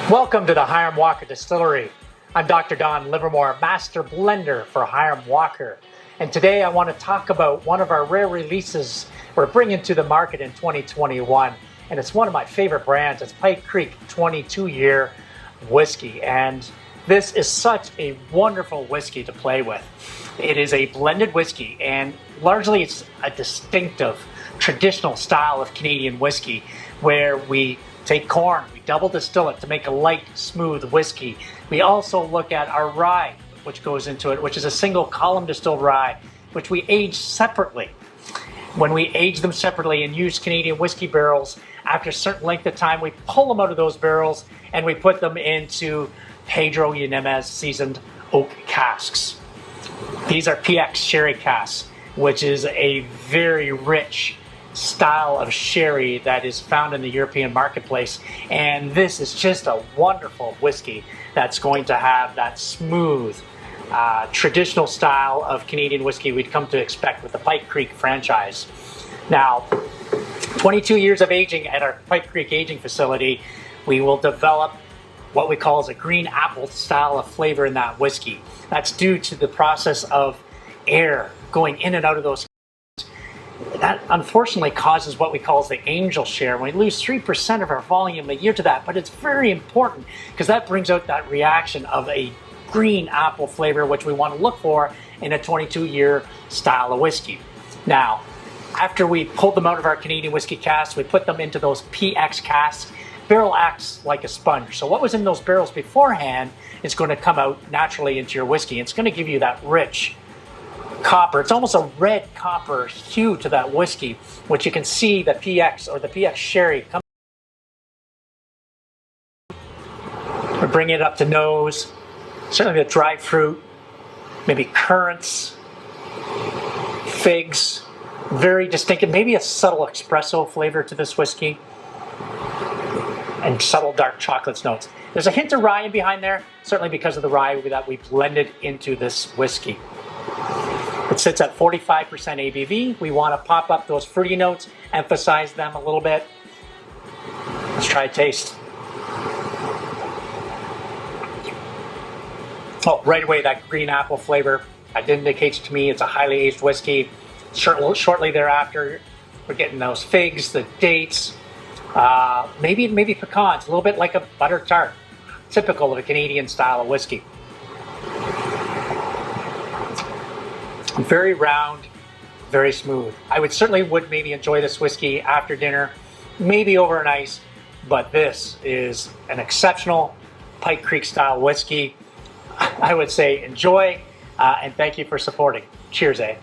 Welcome to the Hiram Walker Distillery. I'm Dr. Don Livermore, Master Blender for Hiram Walker. And today I want to talk about one of our rare releases we're bringing to the market in 2021. And it's one of my favorite brands. It's Pike Creek 22-year whiskey. And this is such a wonderful whiskey to play with. It is a blended whiskey, and largely it's a distinctive, traditional style of Canadian whiskey where we take corn, we double distill it to make a light, smooth whiskey. We also look at our rye, which goes into it, which is a single column distilled rye, which we age separately. When we age them separately and use Canadian whiskey barrels, after a certain length of time, we pull them out of those barrels and we put them into Pedro Ximinez seasoned oak casks. These are PX sherry casks, which is a very rich style of sherry that is found in the European marketplace. And this is just a wonderful whiskey that's going to have that smooth, traditional style of Canadian whiskey we'd come to expect with the Pike Creek franchise. Now, 22 years of aging at our Pike Creek aging facility, we will develop what we call as a green apple style of flavor in that whiskey. That's due to the process of air going in and out of those. That unfortunately causes what we call as the angel share. We lose 3% of our volume a year to that, but it's very important because that brings out that reaction of a green apple flavor, which we want to look for in a 22-year style of whiskey. Now, after we pulled them out of our Canadian whiskey casks, we put them into those PX casks. Barrel acts like a sponge. So what was in those barrels beforehand is going to come out naturally into your whiskey. It's going to give you that rich copper. It's almost a red copper hue to that whiskey, which you can see the PX or the PX sherry come. We're bringing it up to nose. Certainly the dried fruit, maybe currants, figs, very distinctive, maybe a subtle espresso flavor to this whiskey, and subtle dark chocolate notes. There's a hint of rye in behind there, certainly because of the rye that we blended into this whiskey. It sits at 45% ABV. We want to pop up those fruity notes, emphasize them a little bit. Let's try a taste. Oh, right away, that green apple flavor. That indicates to me it's a highly aged whiskey. Shortly thereafter, we're getting those figs, the dates, maybe pecans, a little bit like a butter tart, typical of a Canadian style of whiskey. Very round, very smooth. I would maybe enjoy this whiskey after dinner, maybe over an ice, but this is an exceptional Pike Creek style whiskey. I would say enjoy, and thank you for supporting. Cheers, eh?